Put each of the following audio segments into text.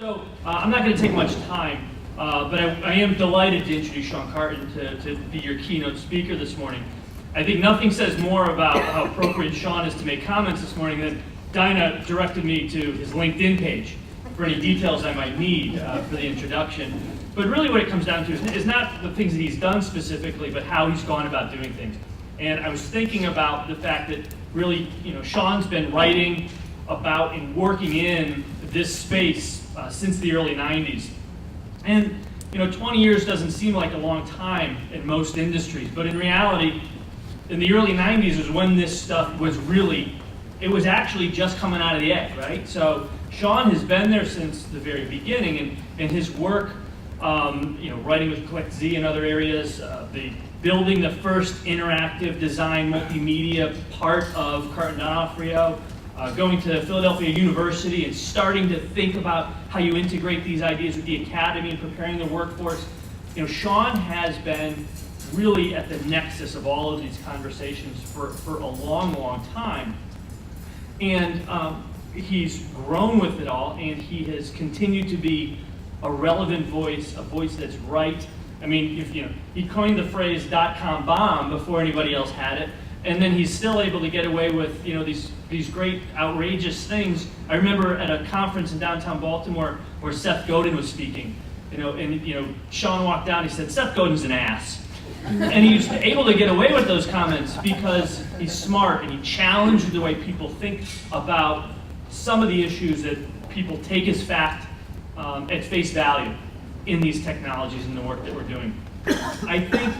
So I'm not going to take much time, but I am delighted to introduce Sean Carton to be your keynote speaker this morning. I think nothing says more about how appropriate Sean is to make comments this morning than Dinah directed me to his LinkedIn page for any details I might need for the introduction. But really what it comes down to is not the things that he's done specifically, but how he's gone about doing things. And I was thinking about the fact that really, Sean's been writing about and working in this space since the early 90s. And 20 years doesn't seem like a long time in most industries, but in reality, in the early 90s was when this stuff was it was actually just coming out of the egg, right? So Sean has been there since the very beginning, and his work, writing with Collect Z and other areas, building the first interactive design multimedia part of Carton, going to Philadelphia University and starting to think about how you integrate these ideas with the academy and preparing the workforce. Sean has been really at the nexus of all of these conversations for a long, long time. And he's grown with it all, and he has continued to be a relevant voice, a voice that's right. I mean, he coined the phrase .com bomb before anybody else had it, and then he's still able to get away with these great outrageous things. I remember at a conference in downtown Baltimore where Seth Godin was speaking, and Sean walked down. He said, "Seth Godin's an ass," and he's able to get away with those comments because he's smart and he challenged the way people think about some of the issues that people take as fact at face value in these technologies and the work that we're doing. I think,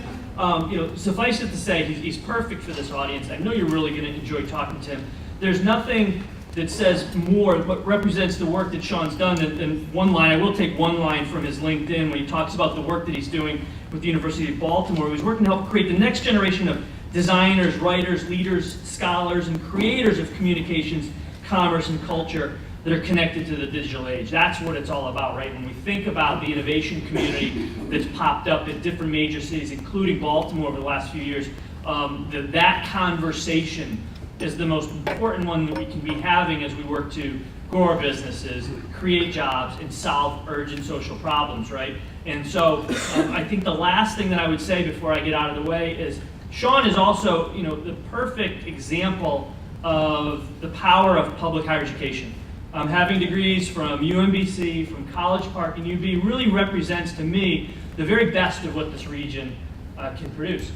suffice it to say, he's perfect for this audience. I know you're really going to enjoy talking to him. There's nothing that says more, what represents the work that Sean's done than one line. I will take one line from his LinkedIn when he talks about the work that he's doing with the University of Baltimore. He's working to help create the next generation of designers, writers, leaders, scholars, and creators of communications, commerce, and culture that are connected to the digital age. That's what it's all about, right? When we think about the innovation community that's popped up in different major cities, including Baltimore over the last few years, that conversation is the most important one that we can be having as we work to grow our businesses, create jobs, and solve urgent social problems, right? And so I think the last thing that I would say before I get out of the way is Sean is also the perfect example of the power of public higher education. Having degrees from UMBC, from College Park, and UB really represents to me the very best of what this region can produce.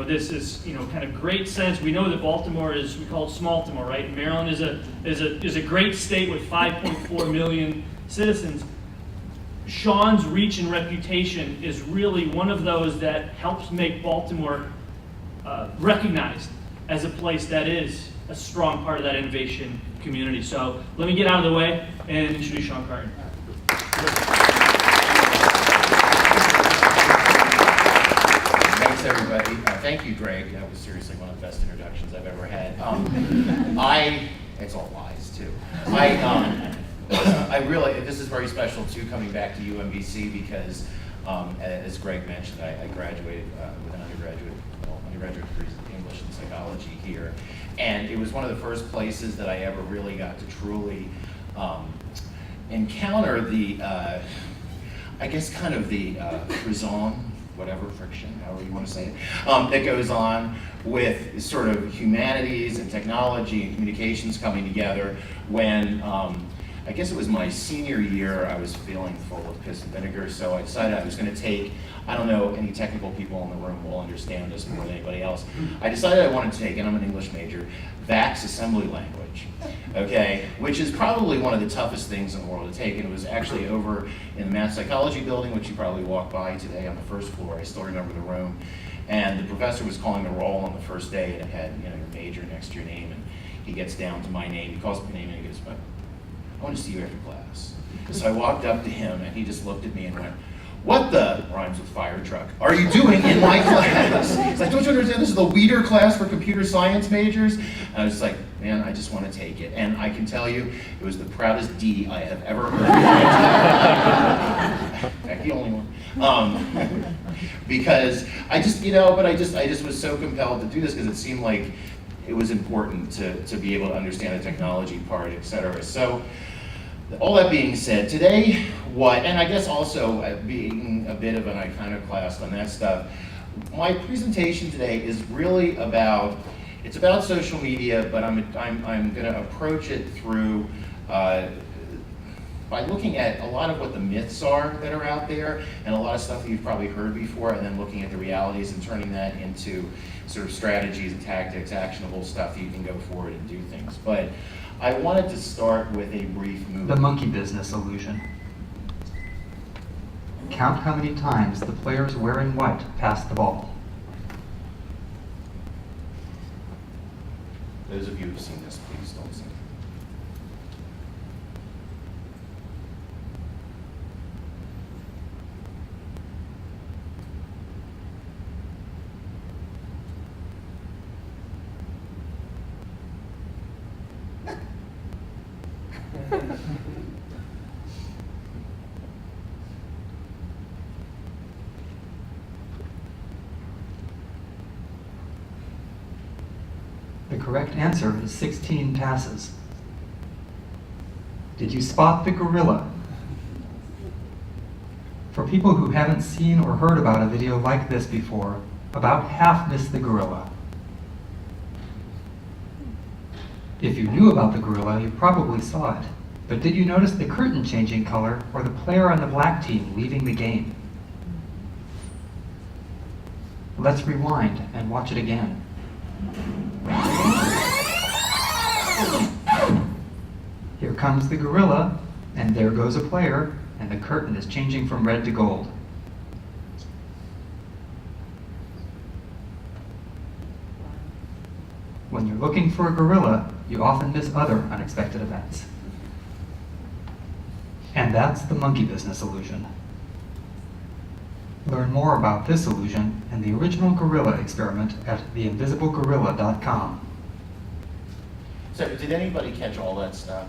This is kind of great sense. We know that Baltimore we call it Smaltimore, right? Maryland is a great state with 5.4 million citizens. Sean's reach and reputation is really one of those that helps make Baltimore recognized as a place that is a strong part of that innovation community. So let me get out of the way and introduce Sean Carton. Thanks, everybody. Thank you, Greg. That was seriously one of the best introductions I've ever had. It's all lies, too. I really, this is very special, too, coming back to UMBC because, as Greg mentioned, I graduated with an undergraduate degree in English and psychology here. And it was one of the first places that I ever really got to truly encounter the, raison, whatever, friction, however you want to say it, that goes on with sort of humanities and technology and communications coming together when, I guess it was my senior year, I was feeling full of piss and vinegar, so I decided I was going to take, I don't know, any technical people in the room will understand this more than anybody else. I decided I wanted to take, and I'm an English major, VAX assembly language, okay? Which is probably one of the toughest things in the world to take, and it was actually over in the math psychology building, which you probably walked by today on the first floor. I still remember the room. And the professor was calling the roll on the first day, and it had, your major next to your name, and he gets down to my name, he calls my name, and he goes, I want to see you after class. So I walked up to him, and he just looked at me and went, "What the," rhymes with fire truck, "are you doing in my class?" He's like, "Don't you understand this is the Weeder class for computer science majors?" And I was like, man, I just want to take it. And I can tell you, it was the proudest D I have ever heard. In fact, the only one. Because I just, I just was so compelled to do this because it seemed like it was important to be able to understand the technology part, et cetera. So all that being said, today, and I guess also being a bit of an iconoclast on that stuff, my presentation today is really about, it's about social media, but I'm going to approach it through, by looking at a lot of what the myths are that are out there, and a lot of stuff that you've probably heard before, and then looking at the realities and turning that into sort of strategies and tactics, actionable stuff that you can go forward and do things. But I wanted to start with a brief movie. The monkey business illusion. Count how many times the players wearing white pass the ball. Those of you who've seen this, please don't sing. The correct answer is 16 passes. Did you spot the gorilla? For people who haven't seen or heard about a video like this before, about half missed the gorilla. If you knew about the gorilla, you probably saw it. But did you notice the curtain changing color or the player on the black team leaving the game? Let's rewind and watch it again. Here comes the gorilla, and there goes a player, and the curtain is changing from red to gold. When you're looking for a gorilla, you often miss other unexpected events. And that's the monkey business illusion. Learn more about this illusion and the original gorilla experiment at theinvisiblegorilla.com. So did anybody catch all that stuff?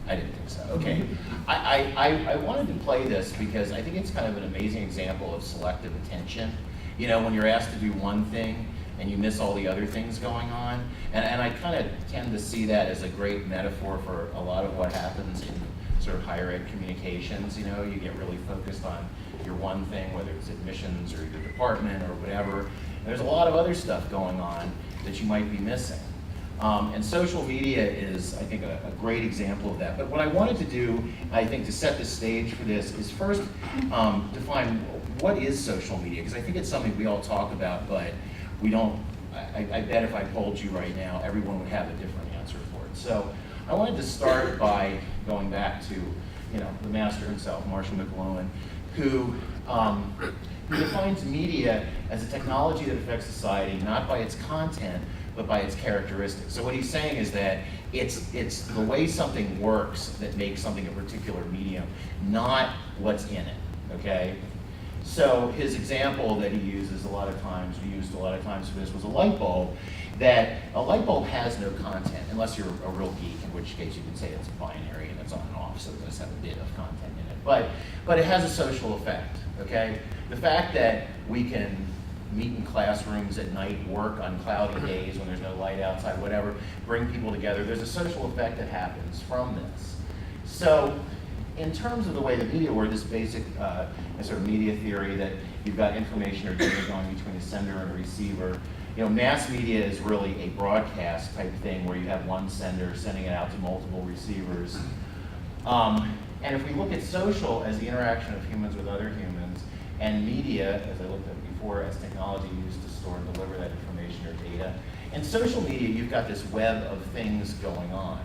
I didn't think so. Okay. I wanted to play this because I think it's kind of an amazing example of selective attention. You know, when you're asked to do one thing and you miss all the other things going on. And I kind of tend to see that as a great metaphor for a lot of what happens in sort of higher ed communications. You know, you get really focused on your one thing, whether it's admissions or your department or whatever. And there's a lot of other stuff going on that you might be missing. And social media is, I think, a great example of that. But what I wanted to do, I think, to set the stage for this is first define what is social media, because I think it's something we all talk about, but we don't, I bet if I polled you right now, everyone would have a different answer for it. So I wanted to start by going back to, you know, the master himself, Marshall McLuhan, who defines media as a technology that affects society not by its content, but by its characteristics. So what he's saying is that it's the way something works that makes something a particular medium, not what's in it, okay? So his example that he uses a lot of times, we used a lot of times for this, was a light bulb, that a light bulb has no content, unless you're a real geek, in which case you can say it's binary and it's on and off, so it does have a bit of content in it. But it has a social effect, okay? The fact that we can meet in classrooms at night, work on cloudy days when there's no light outside, whatever, bring people together, there's a social effect that happens from this. So in terms of the way the media works, this basic sort of media theory that you've got information or data going between a sender and a receiver, you know, mass media is really a broadcast type thing where you have one sender sending it out to multiple receivers. And if we look at social as the interaction of humans with other humans, and media, as I looked at before, as technology used to store and deliver that information or data, in social media, you've got this web of things going on,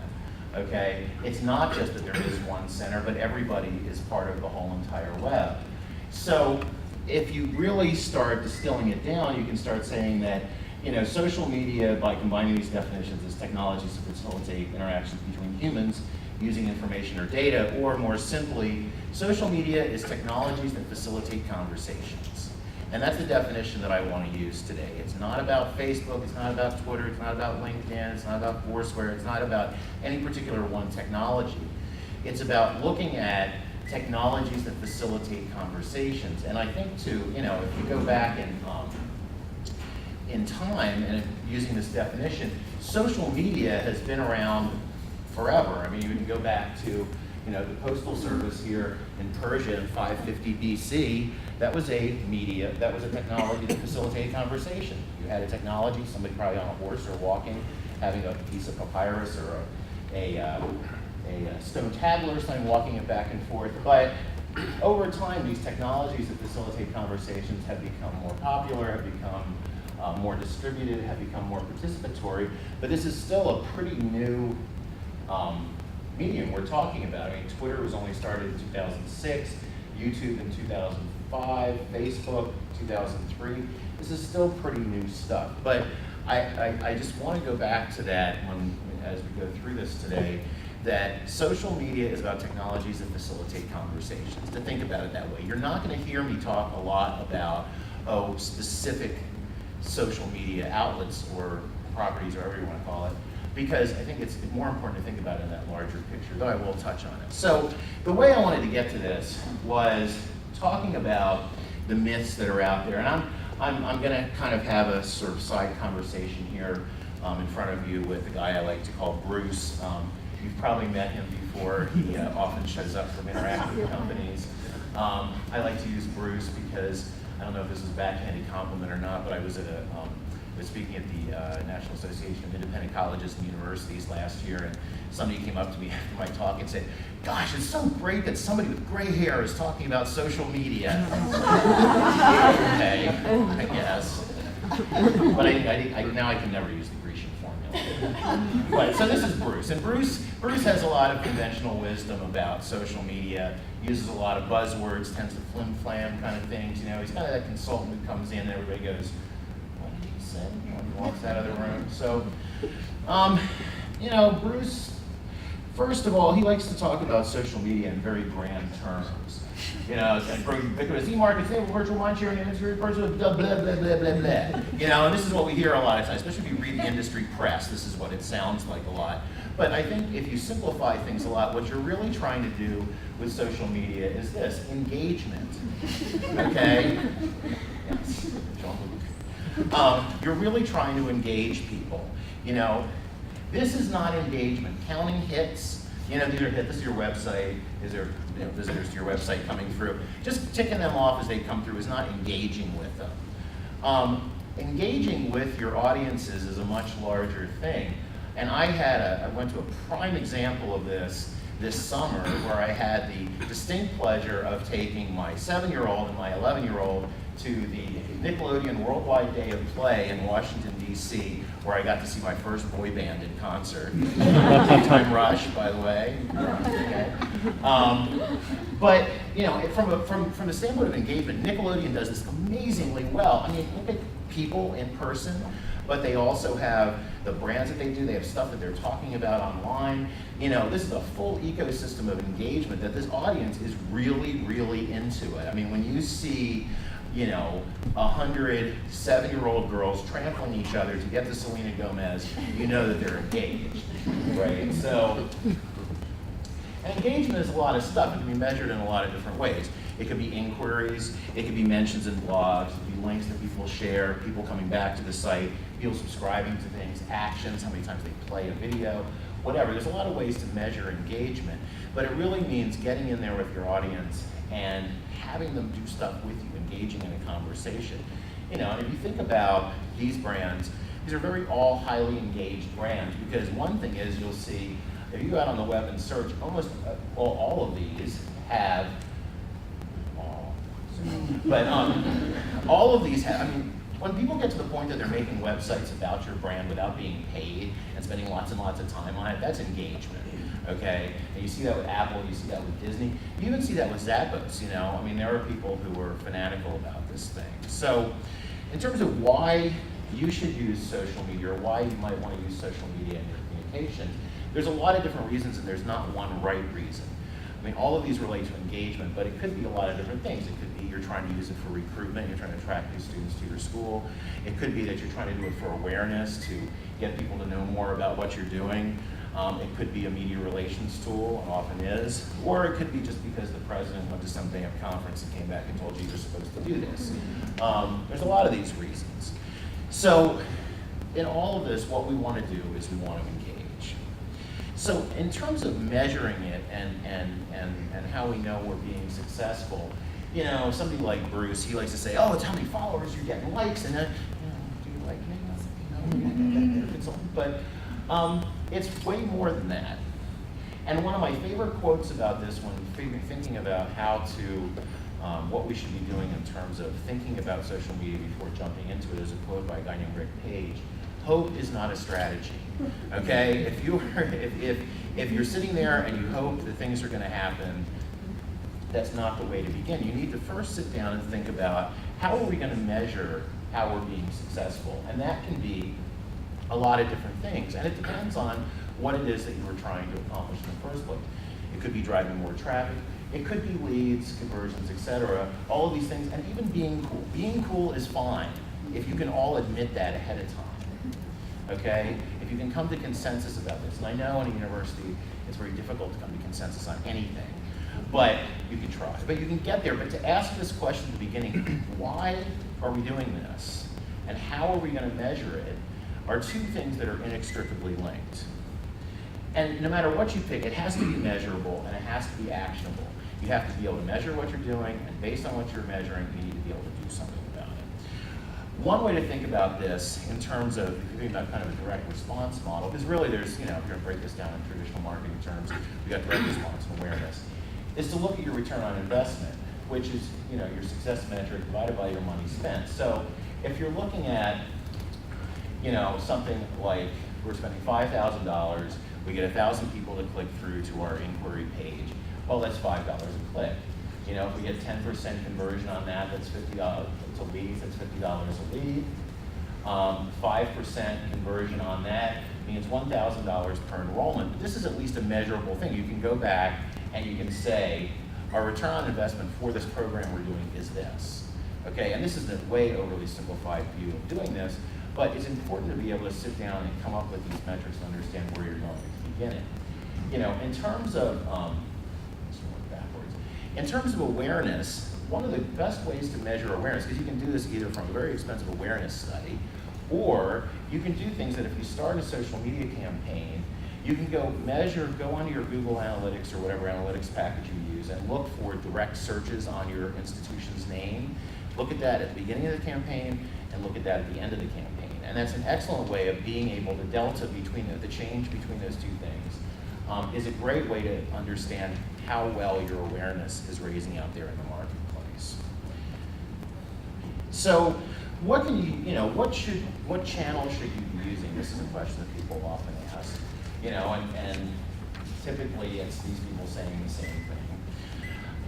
okay? It's not just that there is one center, but everybody is part of the whole entire web. So if you really start distilling it down, you can start saying that, you know, social media, by combining these definitions, is technologies to facilitate interactions between humans using information or data, or more simply, social media is technologies that facilitate conversations. And that's the definition that I want to use today. It's not about Facebook, it's not about Twitter, it's not about LinkedIn, it's not about Foursquare, it's not about any particular one technology. It's about looking at technologies that facilitate conversations. And I think too, you know, if you go back in time and using this definition, social media has been around forever. I mean, you can go back to, the Postal Service here in Persia in 550 BC. That was a technology to facilitate conversation. You had a technology, somebody probably on a horse or walking, having a piece of papyrus or a stone tablet or something, walking it back and forth. But over time, these technologies that facilitate conversations have become more popular, have become more distributed, have become more participatory. But this is still a pretty new medium we're talking about. I mean, Twitter was only started in 2006, YouTube in 2005, Facebook 2003. This is still pretty new stuff. But I just want to go back to that as we go through this today, that social media is about technologies that facilitate conversations, to think about it that way. You're not going to hear me talk a lot about, specific social media outlets or properties, or whatever you want to call it, because I think it's more important to think about it in that larger picture, though I will touch on it. So the way I wanted to get to this was talking about the myths that are out there, and I'm going to kind of have a sort of side conversation here in front of you with a guy I like to call Bruce. You've probably met him before. He often shows up from interactive companies. I like to use Bruce because, I don't know if this is a backhanded compliment or not, but I was speaking at the National Association of Independent Colleges and Universities last year, and somebody came up to me after my talk and said, "Gosh, it's so great that somebody with gray hair is talking about social media." Okay, I guess. But now I can never use the Grecian formula. But so this is Bruce, and Bruce has a lot of conventional wisdom about social media. Uses a lot of buzzwords, tends to flim-flam kind of things. He's kind of that consultant who comes in and everybody goes, "What did he say?" When he walks out of the room. So, Bruce, first of all, he likes to talk about social media in very grand terms. It's like bring ubiquitous e-markets, virtual mind sharing, and virtual blah, blah, blah, blah, blah, blah. And this is what we hear a lot of times, especially if you read the industry press. This is what it sounds like a lot. But I think if you simplify things a lot, what you're really trying to do with social media is this: engagement. Okay? Yes, Jean-Luc. You're really trying to engage people. This is not engagement. Counting hits. These are hits. This is your website. These are visitors to your website coming through. Just ticking them off as they come through is not engaging with them. Engaging with your audiences is a much larger thing. And I went to a prime example of this summer, where I had the distinct pleasure of taking my 7-year-old and my 11-year-old to the Nickelodeon Worldwide Day of Play in Washington, D.C., where I got to see my first boy band in concert. Time Rush, by the way. Okay. But from the standpoint of engagement, Nickelodeon does this amazingly well. I mean, look at people in person, but they also have the brands that they do. They have stuff that they're talking about online. This is a full ecosystem of engagement that this audience is really, really into it. I mean, when you see 100 7-year-old girls trampling each other to get to Selena Gomez, you know that they're engaged, right? So, engagement is a lot of stuff. It can be measured in a lot of different ways. It could be inquiries, it could be mentions in blogs, it could be links that people share, people coming back to the site, people subscribing to things, actions, how many times they play a video, whatever. There's a lot of ways to measure engagement, but it really means getting in there with your audience and having them do stuff with you, engaging in a conversation. And if you think about these brands, these are very all highly engaged brands, because one thing is, you'll see, if you go out on the web and search, almost all of these have, but all of these have, when people get to the point that they're making websites about your brand without being paid and spending lots and lots of time on it, that's engagement. Okay, and you see that with Apple, you see that with Disney, you even see that with Zappos. There are people who are fanatical about this thing. So, in terms of why you should use social media, or why you might want to use social media in your communications, there's a lot of different reasons, and there's not one right reason. All of these relate to engagement, but it could be a lot of different things. It could be you're trying to use it for recruitment, you're trying to attract new students to your school. It could be that you're trying to do it for awareness, to get people to know more about what you're doing. It could be a media relations tool, and often is, or it could be just because the president went to some damn conference and came back and told you you're supposed to do this. There's a lot of these reasons. So in all of this, what we want to do is we want to engage. So in terms of measuring it and how we know we're being successful, you know, somebody like Bruce, he likes to say, oh, it's how many followers you're getting, likes, and then, you know, do you like me? But it's way more than that. And one of my favorite quotes about this when thinking about how to, what we should be doing in terms of thinking about social media before jumping into it is a quote by a guy named Rick Page. Hope is not a strategy, okay? If you're sitting there and you hope that things are gonna happen, that's not the way to begin. You need to first sit down and think about how are we gonna measure how we're being successful? And that can be a lot of different things, and it depends on what it is that you were trying to accomplish in the first place. It could be driving more traffic, it could be leads, conversions, etc. All of these things, and even being cool. Being cool is fine if you can all admit that ahead of time, okay? If you can come to consensus about this, and I know in a university it's very difficult to come to consensus on anything, but you can try. But you can get there, but to ask this question at the beginning, why are we doing this? And how are we gonna measure it, are two things that are inextricably linked. And no matter what you pick, it has to be measurable and it has to be actionable. You have to be able to measure what you're doing, and based on what you're measuring, you need to be able to do something about it. One way to think about this in terms of, if you're thinking about kind of a direct response model, because really there's, you know, if you're gonna break this down in traditional marketing terms, we got direct response and awareness, is to look at your return on investment, which is, you know, your success metric divided by your money spent. So if you're looking at, you know, something like we're spending $5,000, we get 1,000 people to click through to our inquiry page. Well, that's $5 a click. You know, if we get 10% conversion on that, that's $50. It's a lead, that's $50 a lead. 5% conversion on that means $1,000 per enrollment. But this is at least a measurable thing. You can go back and you can say, our return on investment for this program we're doing is this. Okay, and this is a way overly simplified view of doing this, but it's important to be able to sit down and come up with these metrics and understand where you're going at the beginning. You know, in terms of, in terms of awareness, one of the best ways to measure awareness, because you can do this either from a very expensive awareness study, or you can do things that if you start a social media campaign, you can go onto your Google Analytics or whatever analytics package you use and look for direct searches on your institution's name. Look at that at the beginning of the campaign and look at that at the end of the campaign. And that's an excellent way of being able to delta between the change between those two things is a great way to understand how well your awareness is raising out there in the marketplace. So what can what channel should you be using? This is a question that people often ask, you know, and typically it's these people saying the same thing.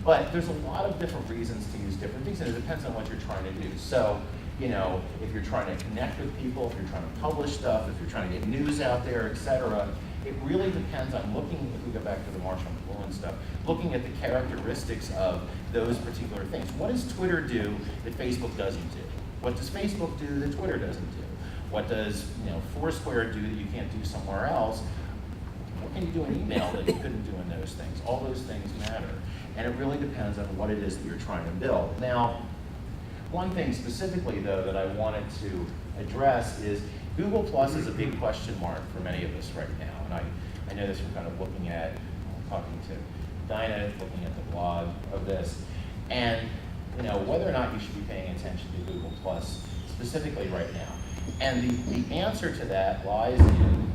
But there's a lot of different reasons to use different things, and it depends on what you're trying to do. So, you know, if you're trying to connect with people, if you're trying to publish stuff, if you're trying to get news out there, etc., it really depends on looking, if we go back to the Marshall McLuhan stuff, looking at the characteristics of those particular things. What does Twitter do that Facebook doesn't do? What does Facebook do that Twitter doesn't do? What does, you know, Foursquare do that you can't do somewhere else? What can you do in email that you couldn't do in those things? All those things matter. And it really depends on what it is that you're trying to build. Now, one thing specifically, though, that I wanted to address is Google Plus is a big question mark for many of us right now. And I know this from kind of looking at, talking to Dinah, looking at the blog of this. And, you know, whether or not you should be paying attention to Google Plus specifically right now. And the answer to that lies in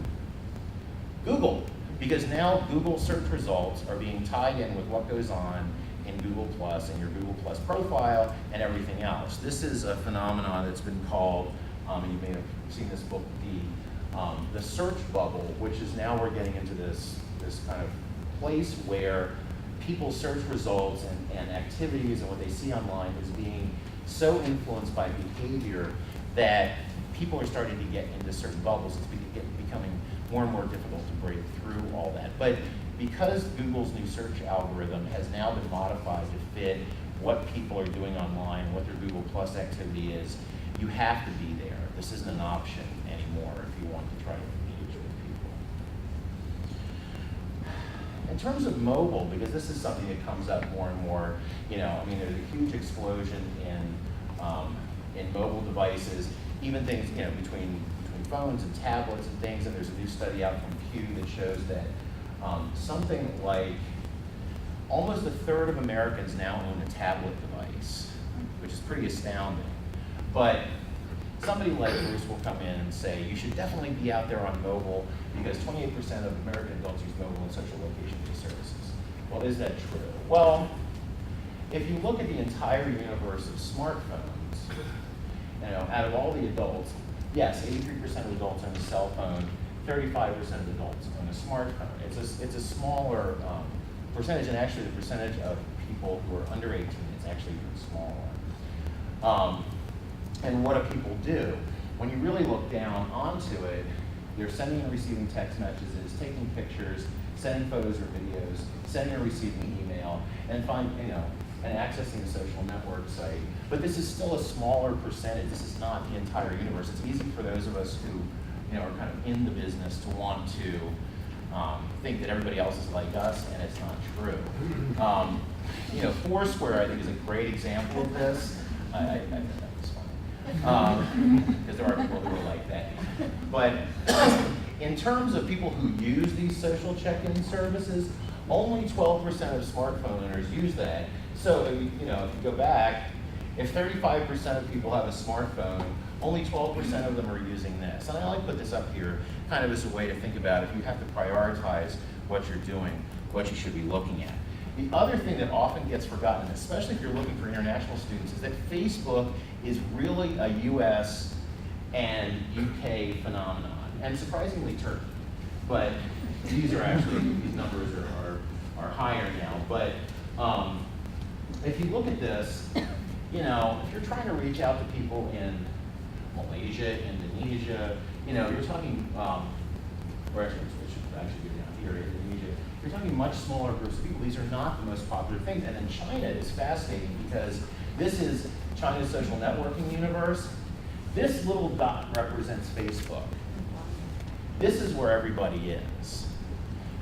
Google. Because now Google search results are being tied in with what goes on in Google Plus and your Google Plus profile and everything else. This is a phenomenon that's been called, and you may have seen this book, the search bubble, which is now we're getting into this kind of place where people's search results and activities and what they see online is being so influenced by behavior that people are starting to get into certain bubbles. It's becoming more and more difficult to break through all that. But because Google's new search algorithm has now been modified to fit what people are doing online, what their Google Plus activity is, you have to be there. This isn't an option anymore if you want to try to engage with people. In terms of mobile, because this is something that comes up more and more, you know, I mean, there's a huge explosion in mobile devices, even things, you know, between phones and tablets and things, and there's a new study out from Pew that shows that something like almost a third of Americans now own a tablet device, which is pretty astounding. But somebody like Bruce will come in and say, you should definitely be out there on mobile because 28% of American adults use mobile and social location-based services. Well, is that true? Well, if you look at the entire universe of smartphones, out of all the adults, yes, 83% of adults own a cell phone, 35% of adults own a smartphone. It's a smaller percentage, and actually the percentage of people who are under 18 is actually even smaller. And what do people do? When you really look down onto it, they're sending and receiving text messages, taking pictures, sending photos or videos, sending and receiving email, and and accessing a social network site. But this is still a smaller percentage. This is not the entire universe. It's easy for those of us who are kind of in the business to want to think that everybody else is like us, and it's not true. Foursquare, I think, is a great example of this. I think that was funny. Because there are people who are like that. But in terms of people who use these social check-in services, only 12% of smartphone owners use that. So, if you go back, if 35% of people have a smartphone, only 12% of them are using this. And I only put this up here kind of as a way to think about if you have to prioritize what you're doing, what you should be looking at. The other thing that often gets forgotten, especially if you're looking for international students, is that Facebook is really a US and UK phenomenon, and surprisingly Turkey. But these numbers are higher now. But if you look at this, if you're trying to reach out to people in Malaysia, Indonesia, you're talking, or actually, it should actually be down here, Indonesia, you're talking much smaller groups of people. These are not the most popular things. And then China is fascinating because this is China's social networking universe. This little dot represents Facebook. This is where everybody is.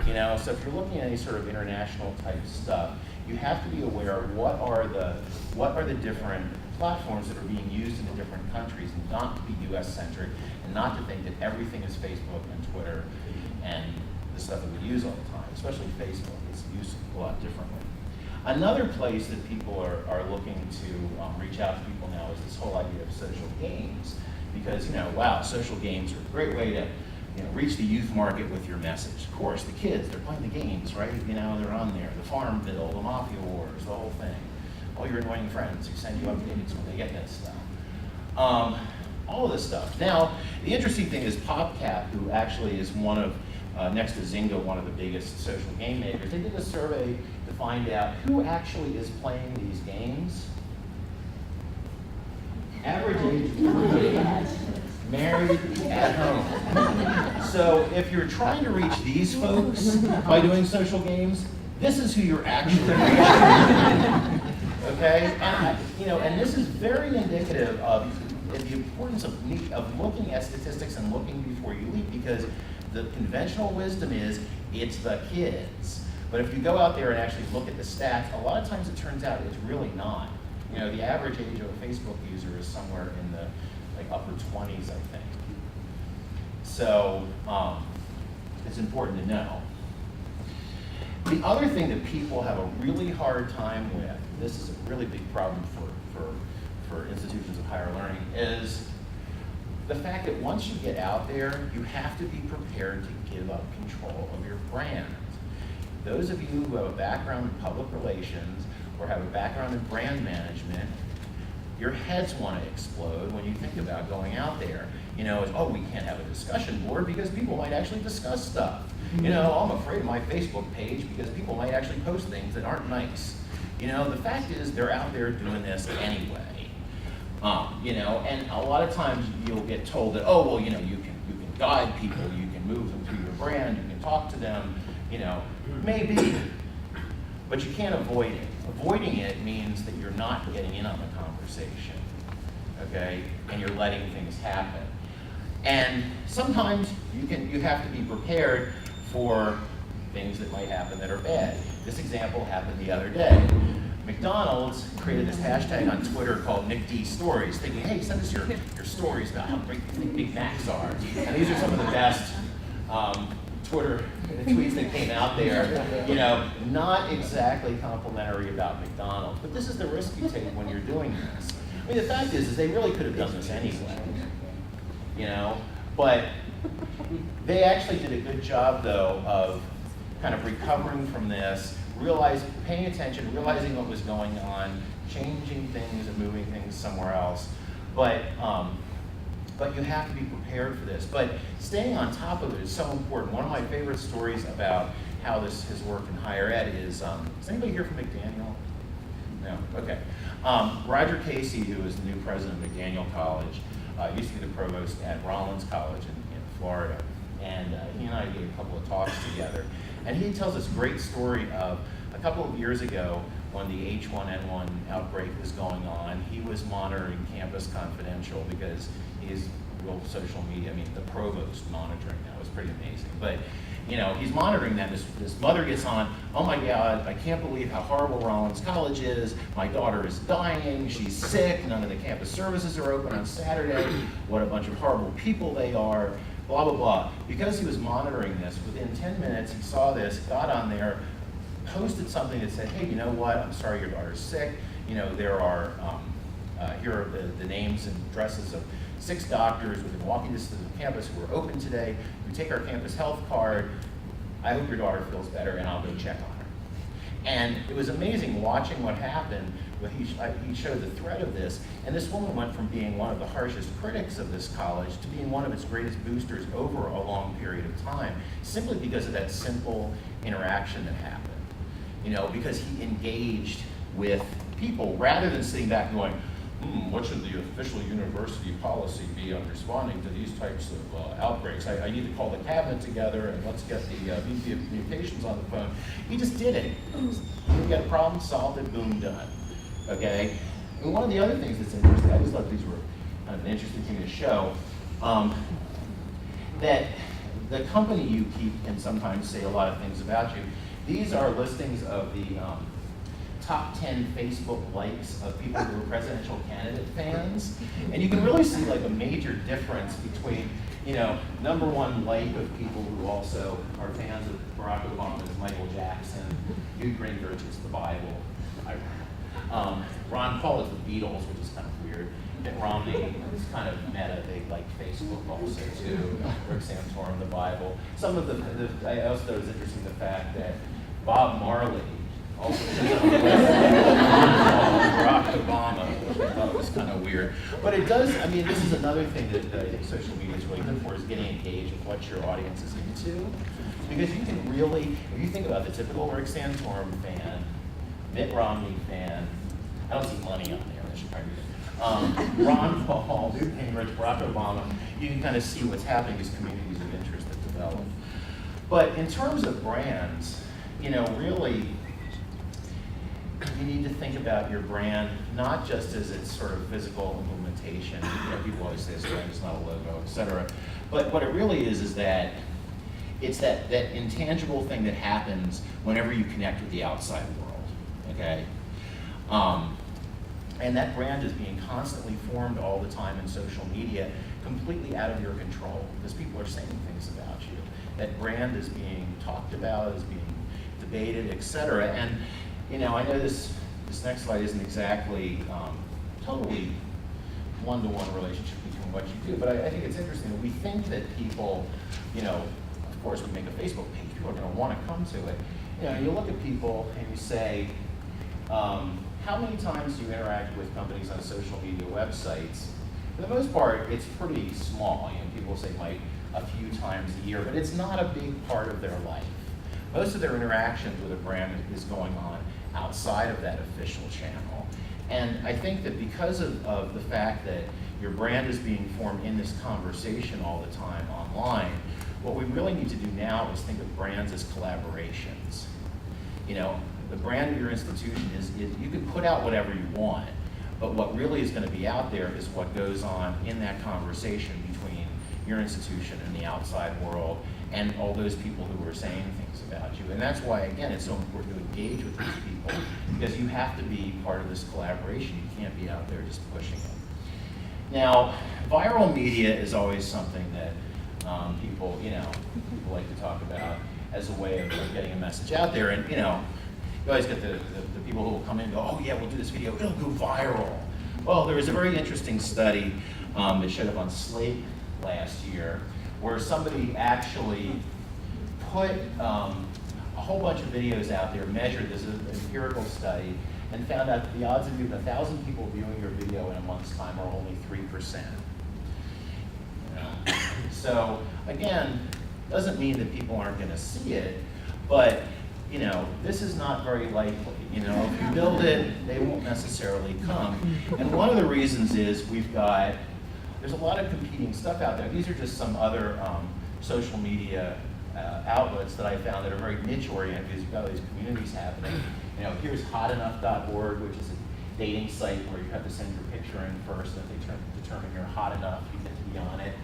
So if you're looking at any sort of international type stuff, you have to be aware of what are the different platforms that are being used in the different countries, and not to be US-centric, and not to think that everything is Facebook and Twitter and the stuff that we use all the time, especially Facebook. It's used a lot differently. Another place that people are looking to reach out to people now is this whole idea of social games, because wow, social games are a great way to reach the youth market with your message. Of course, the kids, they're playing the games, right? They're on there. The Farm Bill, the Mafia Wars, the whole thing. All your annoying friends who send you updates when they get that stuff. All of this stuff. Now, the interesting thing is PopCap, who actually is one of, next to Zynga, one of the biggest social game makers, they did a survey to find out who actually is playing these games. Average age of 48. Married at home. So if you're trying to reach these folks by doing social games, this is who you're actually reaching. Okay? And this is very indicative of the importance of looking at statistics and looking before you leap, because the conventional wisdom is it's the kids. But if you go out there and actually look at the stats, a lot of times it turns out it's really not. The average age of a Facebook user is somewhere in the upper 20s, I think. So it's important to know. The other thing that people have a really hard time with, this is a really big problem for institutions of higher learning, is the fact that once you get out there, you have to be prepared to give up control of your brand. Those of you who have a background in public relations or have a background in brand management, your heads want to explode when you think about going out there. It's, oh, we can't have a discussion board because people might actually discuss stuff. I'm afraid of my Facebook page because people might actually post things that aren't nice. The fact is they're out there doing this anyway. And a lot of times you'll get told that, oh, well, you can guide people, you can move them through your brand, you can talk to them, maybe, but you can't avoid it. Avoiding it means that you're not getting in on the conversation, okay? And you're letting things happen. And sometimes you have to be prepared for things that might happen that are bad. This example happened the other day. McDonald's created this hashtag on Twitter called McD Stories, thinking, hey, send us your stories about how great you think Big Macs are. And these are some of the best Twitter, the tweets that came out there, you know, not exactly complimentary about McDonald's. But this is the risk you take when you're doing this. I mean, the fact is they really could have done this anyway, you know. But they actually did a good job, though, of kind of recovering from this, paying attention, realizing what was going on, changing things and moving things somewhere else. But you have to be prepared for this. But staying on top of it is so important. One of my favorite stories about how this has worked in higher ed is anybody here from McDaniel? No? Okay. Roger Casey, who is the new president of McDaniel College, used to be the provost at Rollins College in Florida. And he and I gave a couple of talks together. And he tells this great story of a couple of years ago when the H1N1 outbreak was going on. He was monitoring Campus Confidential because he's real social media. I mean, the provost monitoring that was pretty amazing. But, you know, he's monitoring that. This mother gets on, oh my God, I can't believe how horrible Rollins College is. My daughter is dying, she's sick, none of the campus services are open on Saturday. What a bunch of horrible people they are, blah, blah, blah. Because he was monitoring this, within 10 minutes he saw this, got on there, posted something that said, hey, you know what, I'm sorry your daughter's sick. You know, there are, here are the names and addresses of 6 doctors within walking distance of campus who are open today. You take our campus health card. I hope your daughter feels better, and I'll go check on her. And it was amazing watching what happened. He showed the thread of this, and this woman went from being one of the harshest critics of this college to being one of its greatest boosters over a long period of time, simply because of that simple interaction that happened. You know, because he engaged with people rather than sitting back and going, what should the official university policy be on responding to these types of outbreaks? I need to call the cabinet together and let's get the VP of Communications on the phone. He just did it. He got a problem, solved it, boom, done. Okay? And one of the other things that's interesting, I just thought these were kind of an interesting thing to show, that the company you keep can sometimes say a lot of things about you. These are listings of the top 10 Facebook likes of people who are presidential candidate fans. And you can really see like a major difference between, you know, #1 like of people who also are fans of Barack Obama is Michael Jackson, Newt Gingrich is the Bible, Ron Paul is the Beatles, which is kind of weird. Mitt Romney is kind of meta, they like Facebook also too. Rick Santorum, the Bible. Some of I also thought it was interesting the fact that Bob Marley also Barack Obama, which I thought was kind of weird. But it does, I mean, this is another thing that I think social media is really good for, is getting engaged with what your audience is into. Because you can really, if you think about the typical Rick Santorum fan, Mitt Romney fan, I don't see money on there, I should probably do that. Ron Paul, Newt Gingrich, Barack Obama, you can kind of see what's happening, these communities of interest that develop. But in terms of brands, you know, really, you need to think about your brand not just as its sort of physical implementation. You know, people always say this brand is not a logo, et cetera. But what it really is that it's that intangible thing that happens whenever you connect with the outside world, okay? And that brand is being constantly formed all the time in social media, completely out of your control, because people are saying things about you. That brand is being talked about, is being debated, et cetera. And you know, I know this next slide isn't exactly totally one-to-one relationship between what you do, but I think it's interesting that we think that people, you know, of course we make a Facebook page, people are going to want to come to it. You know, you look at people and you say, how many times do you interact with companies on social media websites? For the most part, it's pretty small. You know, people say like a few times a year, but it's not a big part of their life. Most of their interactions with a brand is going on outside of that official channel. And I think that because of the fact that your brand is being formed in this conversation all the time online, what we really need to do now is think of brands as collaborations. You know, the brand of your institution is you can put out whatever you want, but what really is going to be out there is what goes on in that conversation between your institution and the outside world and all those people who are saying things about you. And that's why, again, it's so important to engage with these people, because you have to be part of this collaboration. You can't be out there just pushing it. Now, viral media is always something that people like to talk about as a way of getting a message out there. And you always get the people who will come in and go, oh yeah, we'll do this video, it'll go viral. Well, there was a very interesting study that showed up on Slate last year, where somebody actually put a whole bunch of videos out there, measured this as an empirical study, and found out that the odds of you 1,000 people viewing your video in a month's time are only 3%. So again, doesn't mean that people aren't going to see it, but this is not very likely. If you build it, they won't necessarily come. And one of the reasons is there's a lot of competing stuff out there. These are just some other social media outlets that I found that are very niche oriented. You've got all these communities happening. Here's hotenough.org, which is a dating site where you have to send your picture in first, and if they determine you're hot enough, you get to be on it.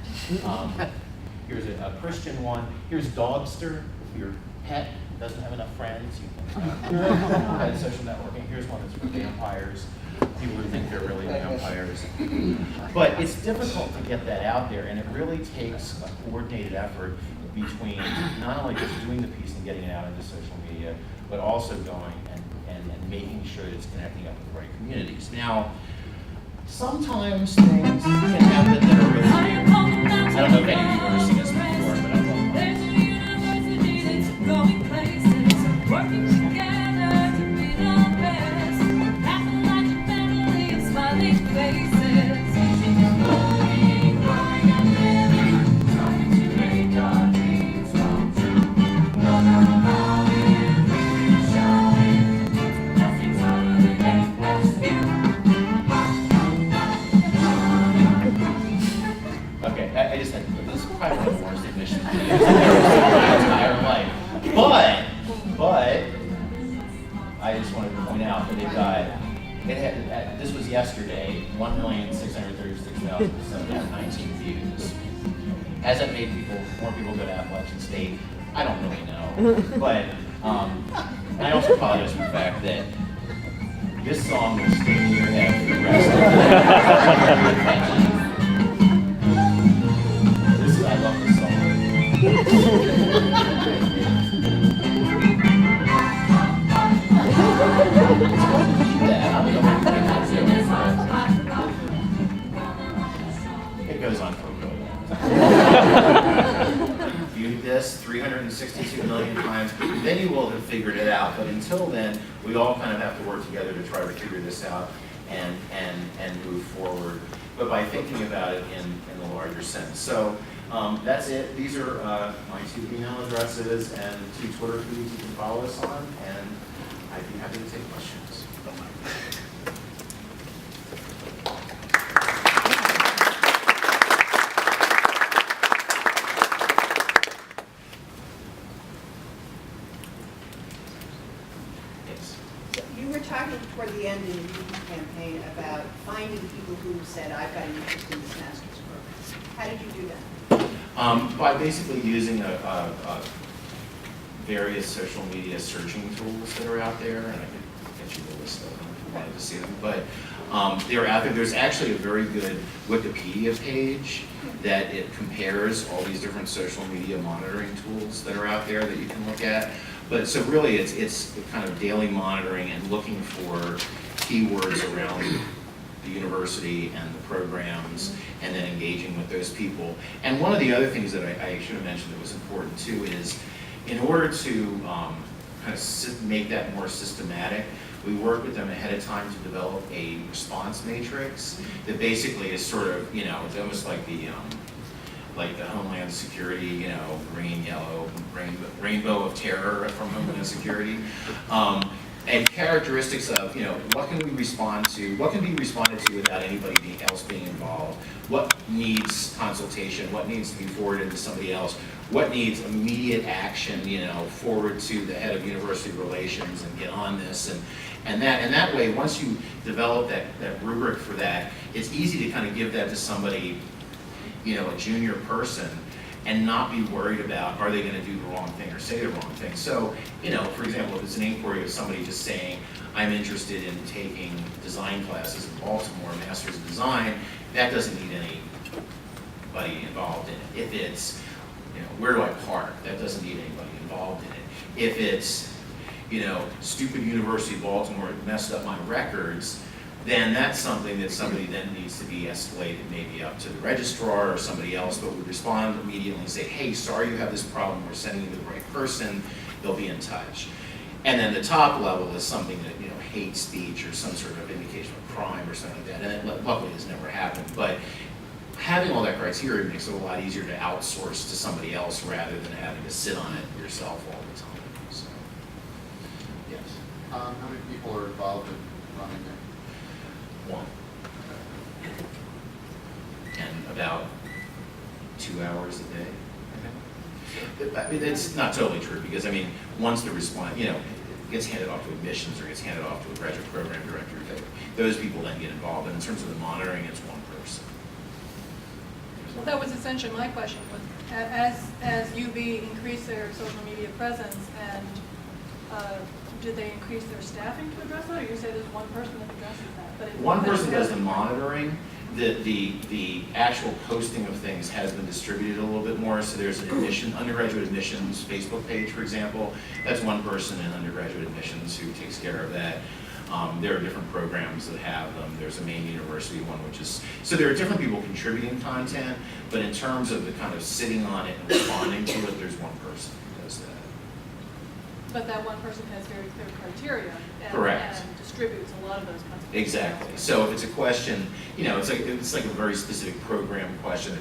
Here's a Christian one. Here's Dogster. If your pet doesn't have enough friends, you can social networking. Here's one that's for vampires. People who think they're really vampires. But it's difficult to get that out there, and it really takes a coordinated effort between not only just doing the piece and getting it out into social media, but also going and making sure that it's connecting up with the right communities. Now, sometimes things can happen that are really weird. I don't know if any of you have ever seen this before, but I love it. Working together to be the best, laughing like a family and smiling faces. Growing, growing and living, trying to make our dreams come true. Growing, really showing, nothing's harder than getting past you. Okay, I just had to put this is probably one of the worst admissions videos in my entire life. But I just wanted to point out that this was yesterday, 1,636,719 views. Has that made more people go to Appalachian State? I don't really know. But I also apologize for the fact that this song will stay in your head for the rest of the day. I love this song. It goes on for a while. Viewed this 362 million times, then you will have figured it out. But until then, we all kind of have to work together to try to figure this out and move forward. But by thinking about it in the larger sense. So that's it. These are my 2 email addresses and 2 Twitter feeds you can follow us on, and I'd be happy to take questions. Yes. You were talking toward the end in the youth campaign about finding people who said, I've got an interest in this master's program. How did you do that? By basically using various social media searching tools that are out there, and I could get you the list of them if you wanted to see them. But they're out there. There's actually a very good Wikipedia page that it compares all these different social media monitoring tools that are out there that you can look at. But so really, it's kind of daily monitoring and looking for keywords around the university and the programs, and then engaging with those people. And one of the other things that I should have mentioned that was important too is, in order to kind of make that more systematic, we work with them ahead of time to develop a response matrix that basically is sort of, it's almost like the Homeland Security, green, yellow, rainbow of terror from Homeland Security. And characteristics of, what can we respond to, what can be responded to without anybody else being involved, what needs consultation, what needs to be forwarded to somebody else, what needs immediate action, forward to the head of university relations and get on this, and that way, once you develop that rubric for that, it's easy to kind of give that to somebody, a junior person, and not be worried about, are they going to do the wrong thing or say the wrong thing. So, for example, if it's an inquiry of somebody just saying, I'm interested in taking design classes in Baltimore, Masters of Design, that doesn't need anybody involved in it. If it's, where do I park? That doesn't need anybody involved in it. If it's, stupid University of Baltimore messed up my records, then that's something that somebody then needs to be escalated maybe up to the registrar or somebody else, but would respond immediately and say, hey, sorry you have this problem, we're sending you to the right person, they'll be in touch. And then the top level is something that, hate speech or some sort of indication of crime or something like that, and it luckily has never happened, but having all that criteria makes it a lot easier to outsource to somebody else rather than having to sit on it yourself all the time. So, yes. How many people are involved in running it? One. And about 2 hours a day, I think. It's not totally true, because, once the response, gets handed off to admissions or gets handed off to a graduate program director, those people then get involved. And in terms of the monitoring, it's one person. Well, that was essentially my question, was as UB increased their social media presence, and did they increase their staffing to address that, or you say there's one person that addresses that? But One person does the monitoring. The actual posting of things has been distributed a little bit more, so there's an undergraduate admissions Facebook page, for example. That's one person in undergraduate admissions who takes care of that. There are different programs that have them. There's a main university one, so there are different people contributing content, but in terms of the kind of sitting on it and responding to it, there's one person who does that. But that one person has very clear criteria. Correct. And distributes a lot of those kinds of things. Exactly. So if it's a question, it's like a very specific program question,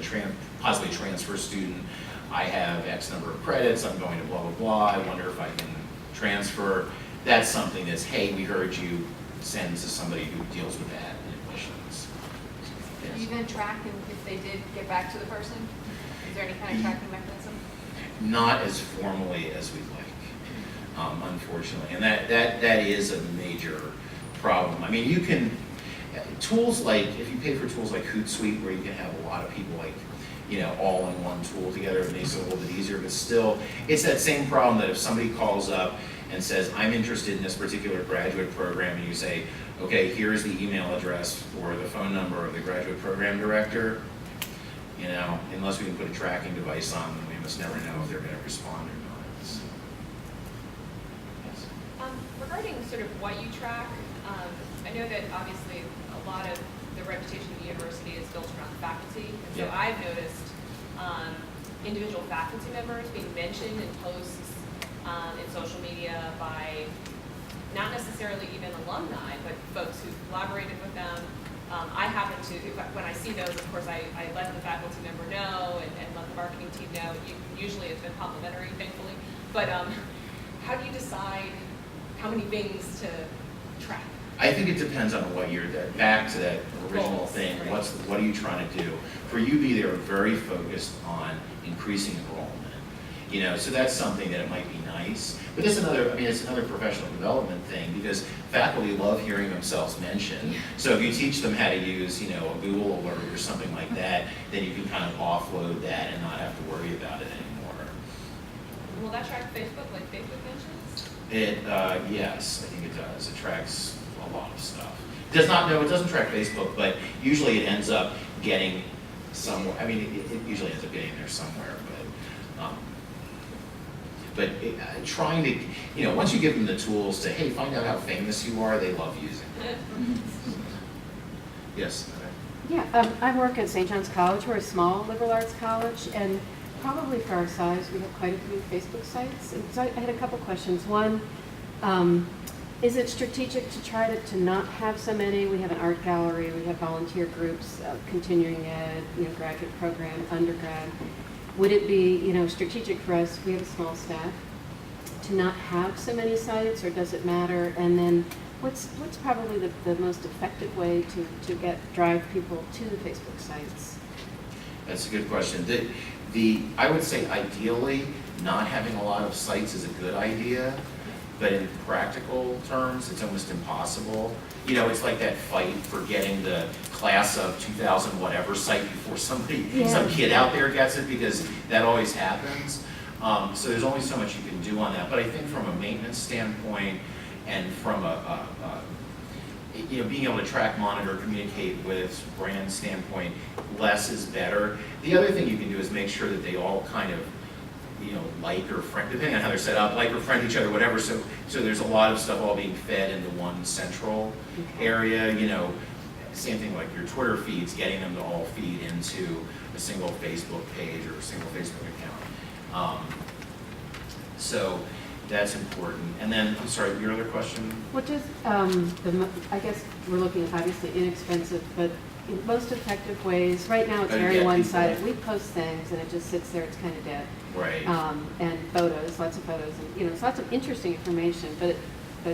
possibly a transfer student. I have X number of credits, I'm going to blah, blah, blah, I wonder if I can transfer. That's something that's, hey, we heard you, send to somebody who deals with that in admissions. Do you then track if they did get back to the person? Is there any kind of tracking mechanism? Not as formally as we'd like, unfortunately. And that is a major problem. You can, tools like, if you pay for tools like Hootsuite, where you can have a lot of people all in one tool together, it makes it a little bit easier, but still, it's that same problem that if somebody calls up and says, I'm interested in this particular graduate program, and you say, okay, here's the email address or the phone number of the graduate program director, unless we can put a tracking device on them, we must never know if they're going to respond or not. So, yes. Regarding sort of what you track, I know that obviously a lot of the reputation of the university is built around faculty, and so Yeah. I've noticed individual faculty members being mentioned in posts in social media by not necessarily even alumni, but folks who've collaborated with them. I happen to, when I see those, of course, I let the faculty member know and let the marketing team know. Usually it's been complimentary, thankfully. But how do you decide how many things to track? I think it depends on what you're, back to that original Goals, thing, right. what are you trying to do? For UB, they are very focused on increasing enrollment. So that's something that it might be nice, but it's another professional development thing, because faculty love hearing themselves mentioned. So if you teach them how to use, a Google alert or something like that, then you can kind of offload that and not have to worry about it anymore. Will that track Facebook, like Facebook mentions? Yes, I think it does. It tracks a lot of stuff. It doesn't track Facebook, but usually it ends up getting somewhere. It usually ends up getting there somewhere, but trying to, once you give them the tools to, hey, find out how famous you are, they love using it. Yes. Yeah, I work at St. John's College. We're a small liberal arts college, and probably for our size, we have quite a few Facebook sites. And so I had a couple questions. One, is it strategic to try to not have so many? We have an art gallery, we have volunteer groups, continuing ed, graduate program, undergrad. Would it be, strategic for us, we have a small staff, to not have so many sites, or does it matter? And then what's probably the most effective way to drive people to the Facebook sites? That's a good question. I would say ideally, not having a lot of sites is a good idea, but in practical terms, it's almost impossible. It's like that fight for getting the class of 2000 whatever site before some kid out there gets it, because that always happens. So there's only so much you can do on that. But I think from a maintenance standpoint and from being able to track, monitor, communicate with brand standpoint, less is better. The other thing you can do is make sure that they all kind of like or friend, depending on how they're set up, like or friend each other, whatever. So there's a lot of stuff all being fed into one central area. Same thing like your Twitter feeds, getting them to all feed into a single Facebook page or a single Facebook account. So that's important. And then, I'm sorry, your other question? What is, I guess we're looking at obviously inexpensive, but most effective ways, right now it's How to very get one-sided. people. We post things and it just sits there, it's kind of dead. Right. And photos, lots of photos, and, it's lots of interesting information, but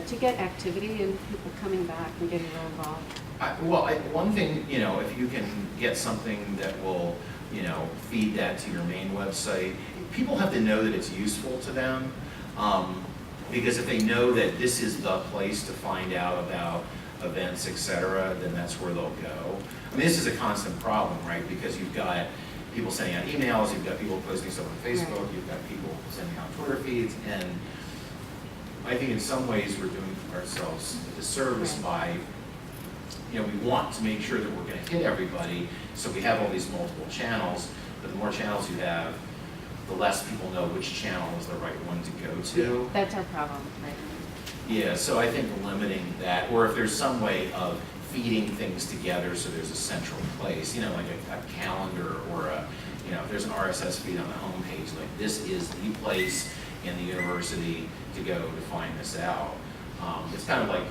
to get activity and people coming back and getting real involved. One thing, if you can get something that will, feed that to your main website, people have to know that it's useful to them. Because if they know that this is the place to find out about events, et cetera, then that's where they'll go. I mean, this is a constant problem, right? Because you've got people sending out emails, you've got people posting stuff on Facebook, you've got people sending out Twitter feeds, and I think in some ways we're doing ourselves a disservice by, we want to make sure that we're going to hit everybody, so we have all these multiple channels, but the more channels you have, the less people know which channel is the right one to go to. That's our problem, right? Yeah, so I think limiting that, or if there's some way of feeding things together so there's a central place, like a calendar or if there's an RSS feed on the homepage, like this is the place in the university to go to find this out. It's kind of like,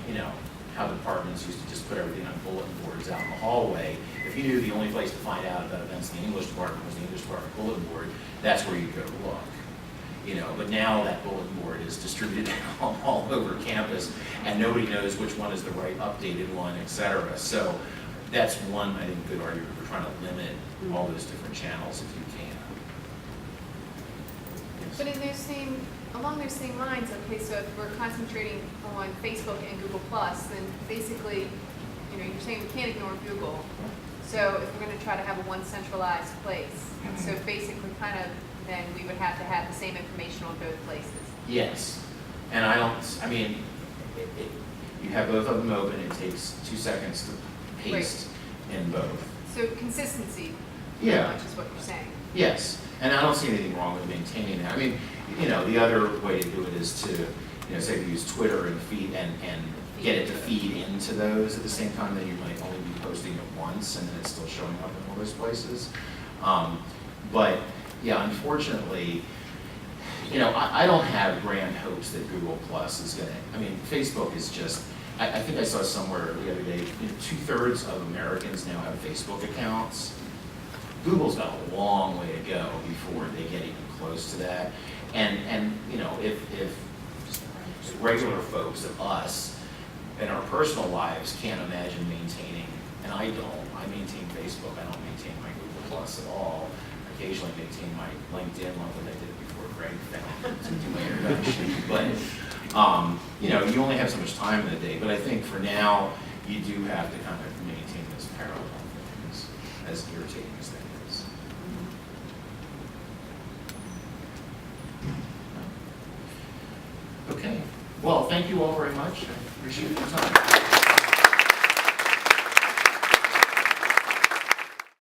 how departments used to just put everything on bulletin boards out in the hallway. If you knew the only place to find out about events in the English department was the English department bulletin board, that's where you'd go to look. But now that bulletin board is distributed all over campus, and nobody knows which one is the right updated one, et cetera. So that's one, I think, good argument. We're trying to limit all those different channels if you can. But along those same lines, okay, so if we're concentrating on Facebook and Google+, then basically, you're saying we can't ignore Google. So if we're going to try to have a one centralized place, so basically then we would have to have the same information on both places. Yes, and you have both of them open, it takes 2 seconds to paste in both. So consistency, Yeah. pretty much is what you're saying. Yes, and I don't see anything wrong with maintaining that. I mean, the other way to do it is to, say, use Twitter and feed and get it to feed into those at the same time. Then you might only be posting it once, and then it's still showing up in all those places. But yeah, unfortunately, I don't have grand hopes that Google Plus is going to. Facebook is just. I think I saw somewhere the other day, 2/3 of Americans now have Facebook accounts. Google's got a long way to go before they get even close to that. And if regular folks of us in our personal lives can't imagine maintaining, and I maintain Facebook, I don't maintain my Google Plus at all. I occasionally maintain my LinkedIn one that I did before Greg found to do my introduction. But you only have so much time in the day. But I think for now, you do have to kind of maintain those parallel things, as irritating as that is. Okay. Well, thank you all very much. I appreciate your time.